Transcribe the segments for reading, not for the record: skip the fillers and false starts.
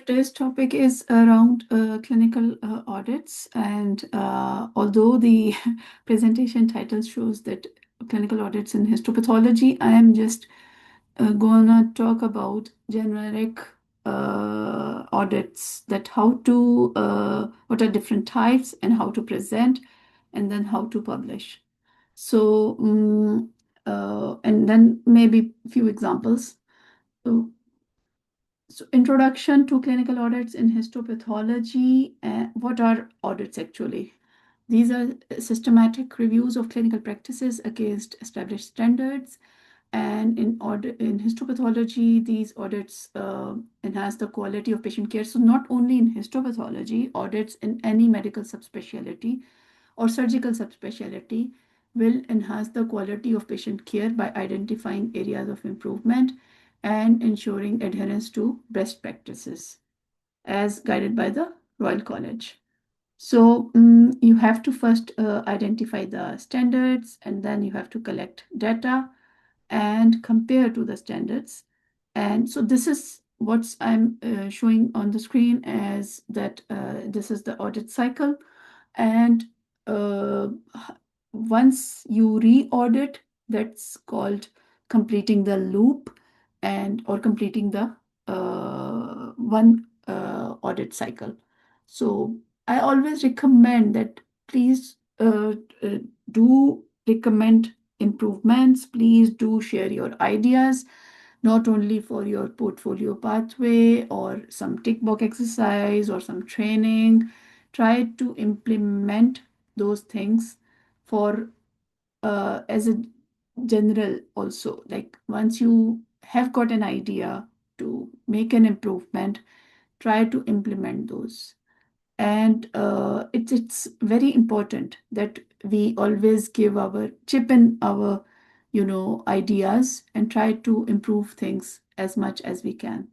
today's topic is around clinical audits, and although the presentation title shows that clinical audits in histopathology, I am just gonna talk about generic audits, that how to what are different types and how to present, and then how to publish. So, and then maybe a few examples. So, introduction to clinical audits in histopathology. What are audits actually? These are systematic reviews of clinical practices against established standards. And in histopathology, these audits enhance the quality of patient care. So not only in histopathology, audits in any medical subspecialty or surgical subspecialty will enhance the quality of patient care by identifying areas of improvement and ensuring adherence to best practices as guided by the Royal College. So you have to first identify the standards, and then you have to collect data and compare to the standards. And so this is what I'm showing on the screen as that this is the audit cycle. And uh, once you re-audit, that's called completing the loop and or completing the one audit cycle. So I always recommend that please uh, do recommend improvements. Please do share your ideas, not only for your portfolio pathway or some tick box exercise or some training. Try to implement those things for as a general also. Like once you have got an idea to make an improvement, try to implement those. And it's very important that we always give our chip in our ideas and try to improve things as much as we can.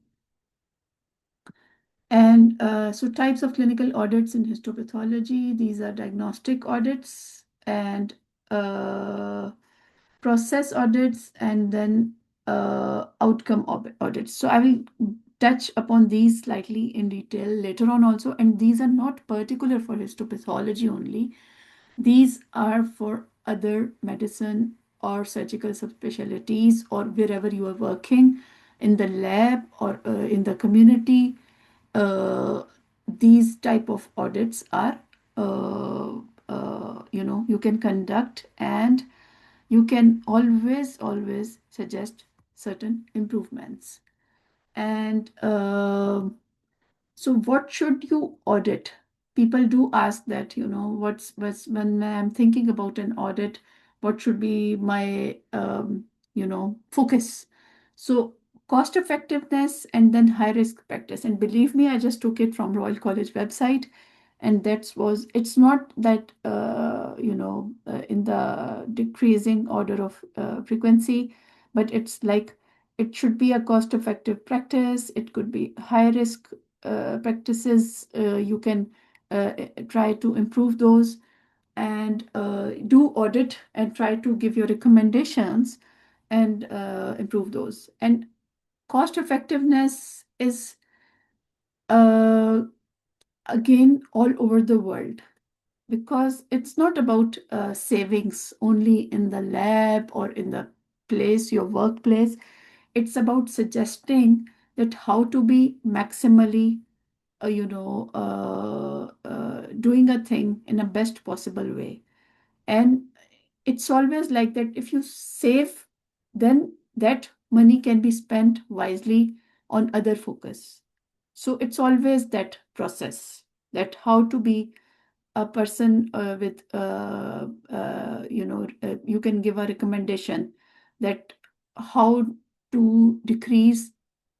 And so types of clinical audits in histopathology, these are diagnostic audits and uh, process audits, and then outcome audits. So I will touch upon these slightly in detail later on also, and these are not particular for histopathology only. These are for other medicine or surgical subspecialties or wherever you are working in the lab or in the community. uh, these type of audits are you can conduct, and you can always suggest certain improvements. And so what should you audit? People do ask that, what's when I'm thinking about an audit, what should be my focus? So cost effectiveness and then high risk practice. And believe me, I just took it from Royal College website, and it's not that in the decreasing order of frequency, but it's like it should be a cost effective practice. It could be high risk practices. You can try to improve those, and do audit and try to give your recommendations and improve those. And cost effectiveness is uh, again all over the world, because it's not about savings only in the lab or in the place, your workplace. It's about suggesting that how to be maximally doing a thing in a best possible way. And it's always like that, if you save, then that money can be spent wisely on other focus. So it's always that process, that how to be a person with you can give a recommendation that how to decrease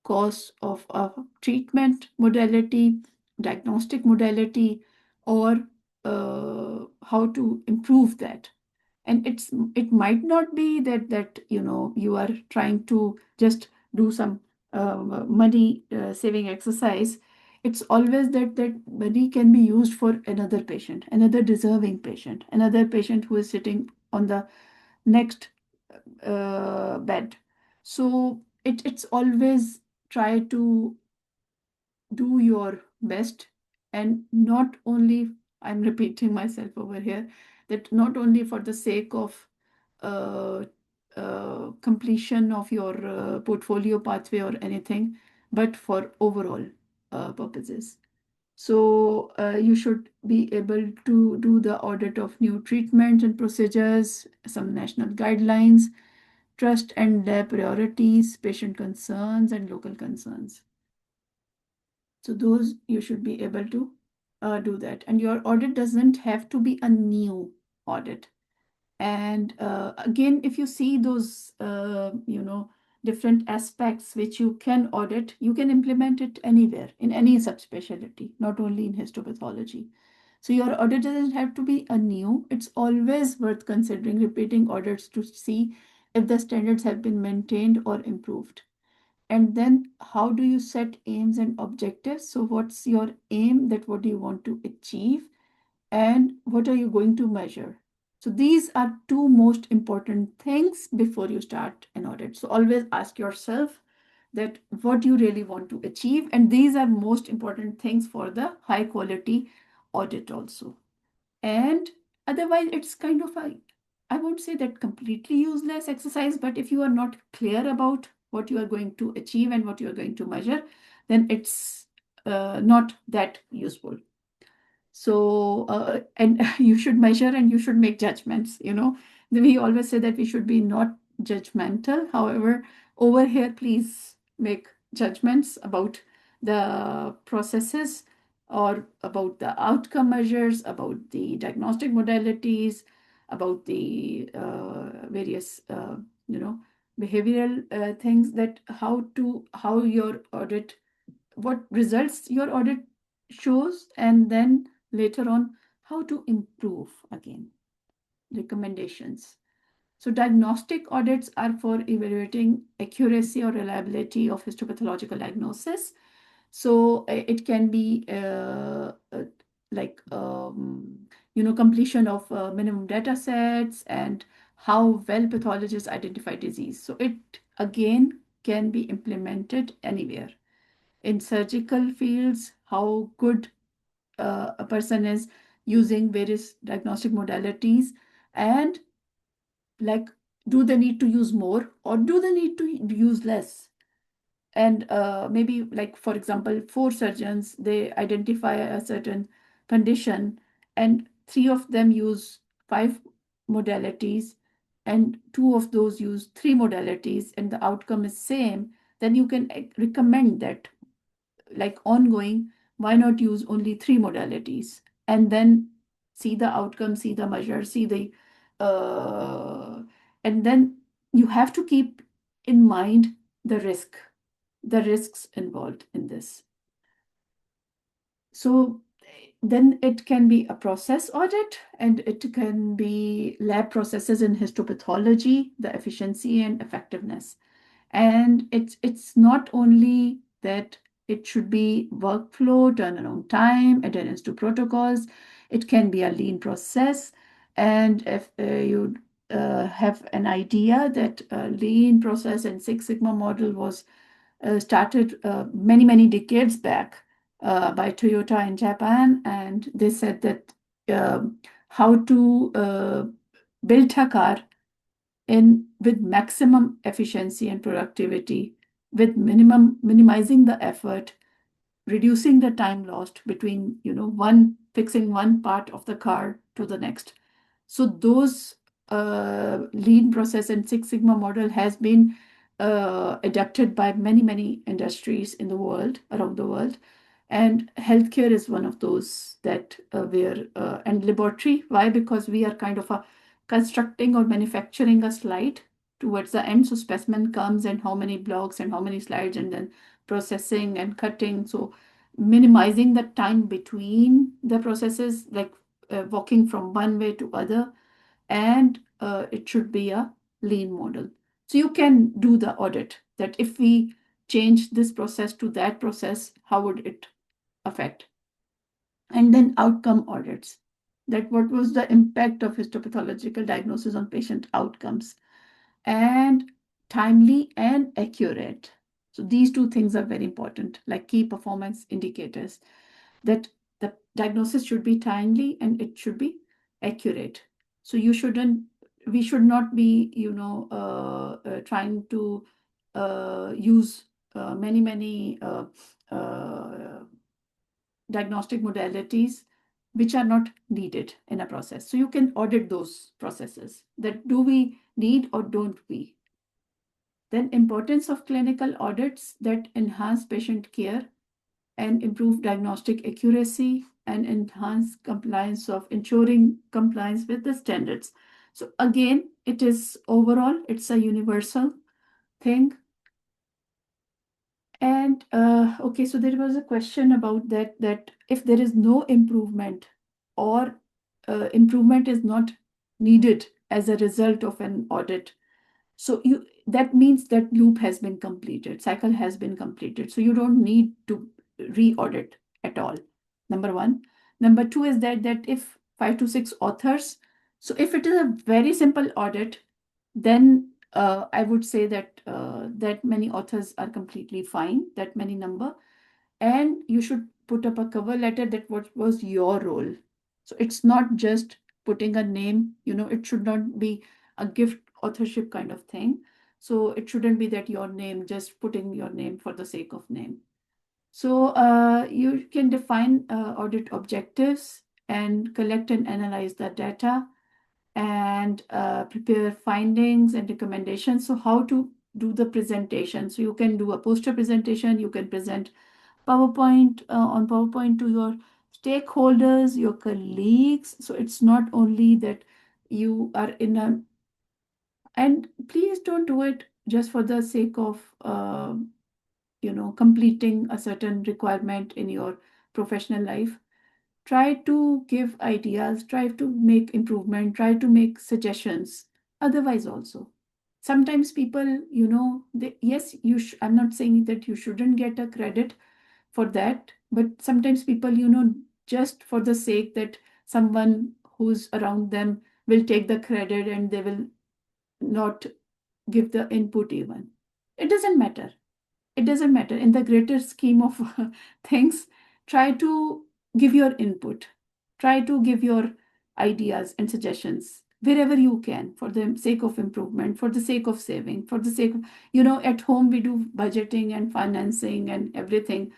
cost of a treatment modality, diagnostic modality, or how to improve that. And it might not be that you are trying to just do some money saving exercise. It's always that money can be used for another patient, another deserving patient, another patient who is sitting on the next bed. So it's always try to do your best, and not only, I'm repeating myself over here, that not only for the sake of uh, completion of your portfolio pathway or anything, but for overall purposes. So you should be able to do the audit of new treatments and procedures, some national guidelines, trust and lab priorities, patient concerns, and local concerns. So those you should be able to do that. And your audit doesn't have to be a new audit. And again, if you see those, different aspects which you can audit, you can implement it anywhere in any subspecialty, not only in histopathology. So your audit doesn't have to be a new. It's always worth considering repeating audits to see if the standards have been maintained or improved. And then how do you set aims and objectives? So what's your aim, that what do you want to achieve, and what are you going to measure? So these are two most important things before you start an audit. So always ask yourself that what you really want to achieve, and these are most important things for the high quality audit also. And otherwise it's kind of a, I won't say that completely useless exercise, but if you are not clear about what you are going to achieve and what you are going to measure, then it's not that useful. So and you should measure and you should make judgments. We always say that we should be not judgmental. However, over here, please make judgments about the processes, or about the outcome measures, about the diagnostic modalities, about the various behavioral things, that how your audit, what results your audit shows, and then later on how to improve again. Recommendations. So diagnostic audits are for evaluating accuracy or reliability of histopathological diagnosis. So it can be like completion of minimum data sets, and how well pathologists identify disease. So it again can be implemented anywhere in surgical fields, how good a person is using various diagnostic modalities, and like, do they need to use more or do they need to use less? And maybe, like, for example, four surgeons, they identify a certain condition, and three of them use five modalities, and two of those use three modalities, and the outcome is same. Then you can recommend that, like, ongoing, why not use only three modalities, and then see the outcome, see the measure, see the and then you have to keep in mind the risks involved in this. So then it can be a process audit, and it can be lab processes in histopathology, the efficiency and effectiveness. And it's not only that it should be workflow, turnaround time, adherence to protocols. It can be a lean process. And if you have an idea that a lean process and Six Sigma model was started many decades back by Toyota in Japan, and they said that how to build a car in with maximum efficiency and productivity, with minimizing the effort, reducing the time lost between one fixing one part of the car to the next. So those lean process and Six Sigma model has been adapted by many industries in the world, around the world. And healthcare is one of those that where and laboratory. Why? Because we are kind of a constructing or manufacturing a slide towards the end. So specimen comes, and how many blocks and how many slides, and then processing and cutting. So minimizing the time between the processes, like walking from one way to other, and it should be a lean model. So you can do the audit, that if we change this process to that process, how would it affect? And then outcome audits, that what was the impact of histopathological diagnosis on patient outcomes, and timely and accurate. So these two things are very important, like key performance indicators, that the diagnosis should be timely and it should be accurate. So we should not be, trying to use many uh, diagnostic modalities which are not needed in a process. So you can audit those processes, that do we need or don't we? Then importance of clinical audits that enhance patient care and improve diagnostic accuracy and enhance compliance of ensuring compliance with the standards. So again, it is overall, it's a universal thing. And okay, so there was a question about that if there is no improvement or improvement is not needed as a result of an audit, so you that means that loop has been completed, cycle has been completed. So you don't need to re-audit at all. Number one. Number two is that if 5 to 6 authors, so if it is a very simple audit, then I would say that that many authors are completely fine, that many number, and you should put up a cover letter that what was your role. So it's not just putting a name, it should not be a gift authorship kind of thing. So it shouldn't be that your name, just putting your name for the sake of name. So you can define audit objectives and collect and analyze the data and prepare findings and recommendations. So how to do the presentation. So you can do a poster presentation, you can present on PowerPoint to your stakeholders, your colleagues. So it's not only that you are in a, and please don't do it just for the sake of, completing a certain requirement in your professional life. Try to give ideas, try to make improvement, try to make suggestions. Otherwise, also. Sometimes people, yes, I'm not saying that you shouldn't get a credit for that, but sometimes people, just for the sake that someone who's around them will take the credit and they will not give the input even. It doesn't matter. It doesn't matter. In the greater scheme of things, try to give your input, try to give your ideas and suggestions wherever you can, for the sake of improvement, for the sake of saving, for the sake of, at home we do budgeting and financing and everything.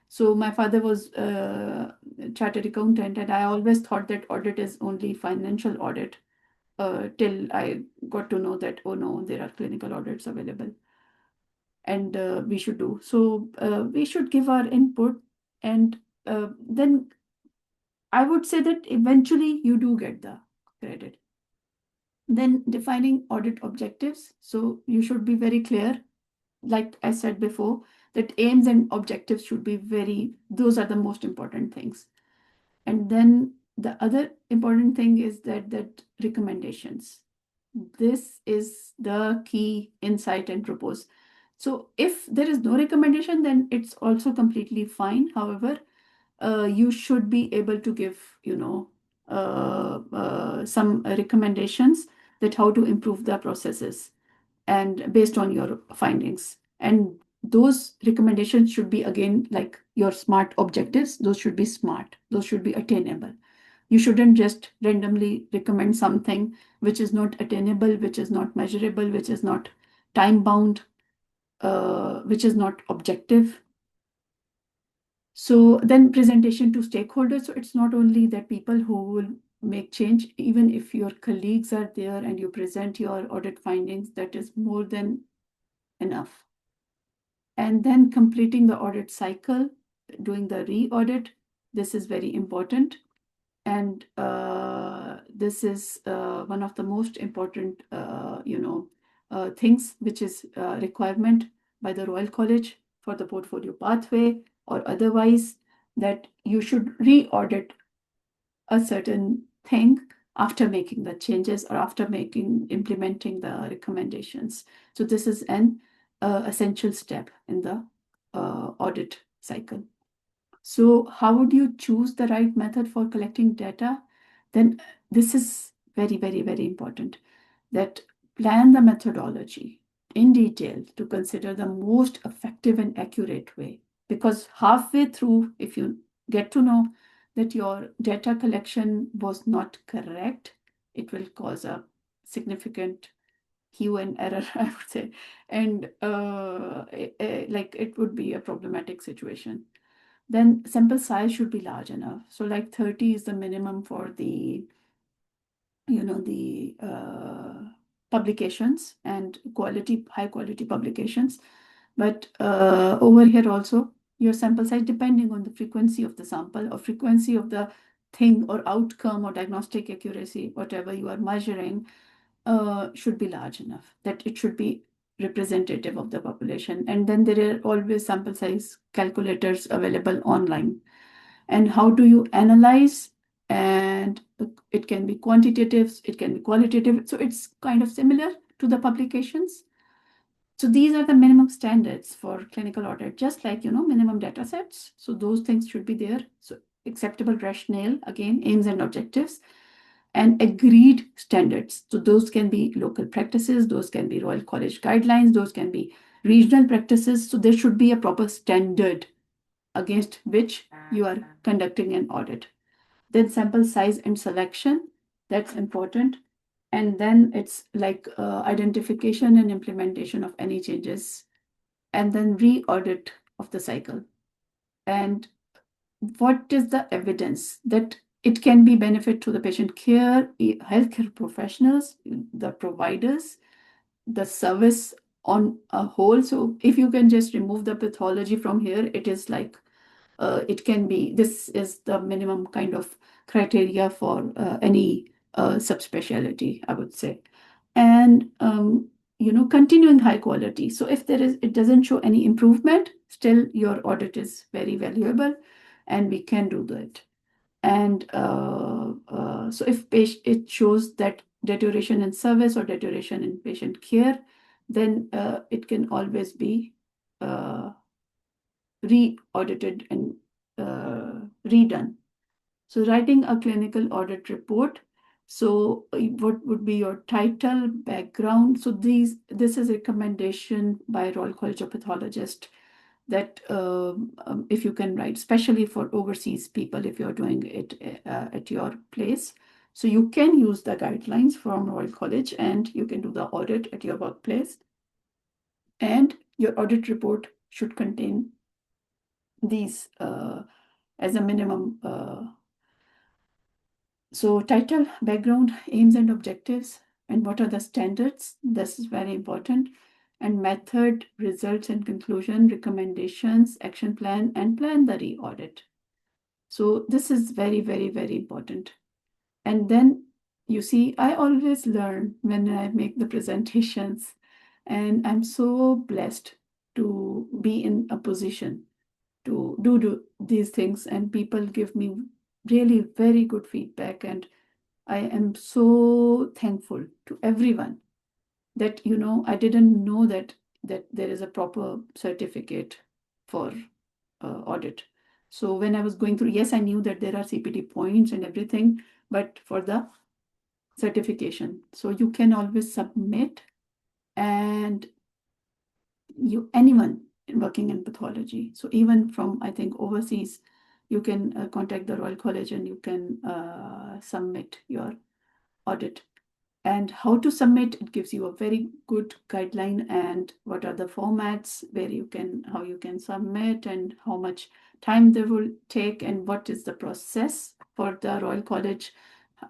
So my father was a chartered accountant, and I always thought that audit is only financial audit, till I got to know that, oh no, there are clinical audits available, and we should do. So we should give our input, and then I would say that eventually you do get the credit. Then defining audit objectives. So you should be very clear, like I said before, that aims and objectives should be those are the most important things. And then the other important thing is that recommendations. This is the key insight and propose. So if there is no recommendation, then it's also completely fine. However, you should be able to give, some recommendations that how to improve the processes and based on your findings. And those recommendations should be, again, like your SMART objectives. Those should be SMART. Those should be attainable. You shouldn't just randomly recommend something which is not attainable, which is not measurable, which is not time bound, which is not objective. So then presentation to stakeholders. So it's not only that people who will make change, even if your colleagues are there and you present your audit findings, that is more than enough. And then completing the audit cycle, doing the re-audit, this is very important. And this is one of the most important, things, which is requirement by the Royal College for the portfolio pathway or otherwise, that you should re-audit a certain thing after making the changes or after implementing the recommendations. So this is an essential step in the audit cycle. So how would you choose the right method for collecting data? Then this is very, very, very important, that plan the methodology. in detail to consider the most effective and accurate way. Because halfway through, if you get to know that your data collection was not correct, it will cause a significant hue and error, I would say, and like it would be a problematic situation. Then sample size should be large enough. So like 30 is the minimum for the publications and high quality publications. But over here also, your sample size, depending on the frequency of the sample or frequency of the thing or outcome or diagnostic accuracy, whatever you are measuring, should be large enough that it should be representative of the population. And then there are always sample size calculators available online. And how do you analyze? And it can be quantitative, it can be qualitative. So it's kind of similar to the publications. So these are the minimum standards for clinical audit, just like, minimum data sets. So those things should be there. So acceptable rationale, again, aims and objectives, and agreed standards. So those can be local practices, those can be Royal College guidelines, those can be regional practices. So there should be a proper standard against which you are conducting an audit. Then sample size and selection, that's important. And then it's like identification and implementation of any changes, and then re-audit of the cycle. And what is the evidence that it can be benefit to the patient care, healthcare professionals, the providers, the service on a whole? So if you can just remove the pathology from here, it is like it can be, this is the minimum kind of criteria for any subspecialty, I would say. And continuing high quality. So if it doesn't show any improvement, still your audit is very valuable and we can do that. And so if it shows that deterioration in service or deterioration in patient care, then it can always be re-audited and redone. So writing a clinical audit report. So what would be your title, background? So this is a recommendation by Royal College of Pathologists that if you can write, especially for overseas people, if you're doing it at your place. So you can use the guidelines from Royal College and you can do the audit at your workplace. And your audit report should contain these as a minimum. So title, background, aims and objectives, and what are the standards? This is very important. And method, results and conclusion, recommendations, action plan, and plan the re-audit. So this is very, very, very important. And then you see, I always learn when I make the presentations, and I'm so blessed to be in a position to do these things, and people give me really very good feedback, and I am so thankful to everyone that I didn't know that there is a proper certificate for audit. So when I was going through, yes, I knew that there are CPT points and everything, but for the certification, so you can always submit, and anyone working in pathology. So even from, I think, overseas, you can contact the Royal College and you can submit your audit. And how to submit, it gives you a very good guideline, and what are the formats how you can submit, and how much time they will take, and what is the process for the Royal College,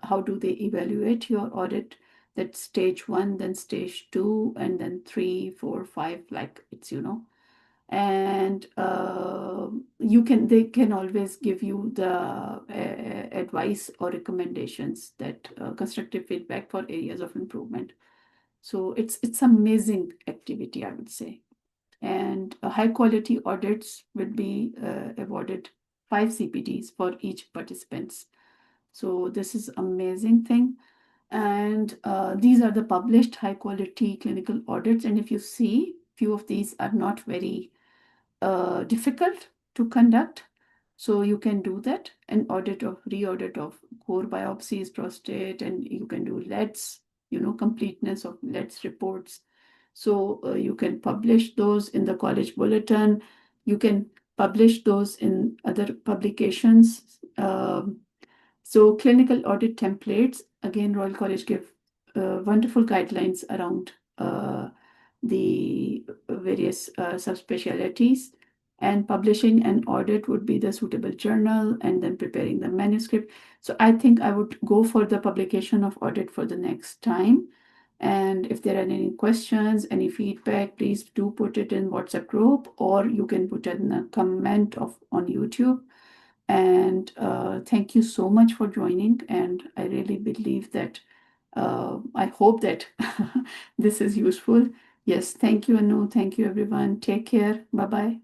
how do they evaluate your audit, that stage 1, then stage 2, and then 3, 4, 5, like it's and they can always give you the advice or recommendations, that constructive feedback for areas of improvement. So it's amazing activity, I would say. And high quality audits will be awarded 5 CPTs for each participants. So this is amazing thing. And these are the published high quality clinical audits. And if you see, few of these are not very difficult to conduct. So you can do that, an re-audit of core biopsies, prostate, and you can do LEDs, completeness of LEDs reports. So you can publish those in the college bulletin. You can publish those in other publications. So clinical audit templates, again, Royal College give wonderful guidelines around the various subspecialties, and publishing an audit would be the suitable journal and then preparing the manuscript. So I think I would go for the publication of audit for the next time. And if there are any questions, any feedback, please do put it in WhatsApp group, or you can put it in a comment on YouTube. And thank you so much for joining. And I really believe that I hope that this is useful. Yes, thank you, Anu. Thank you, everyone. Take care. Bye bye.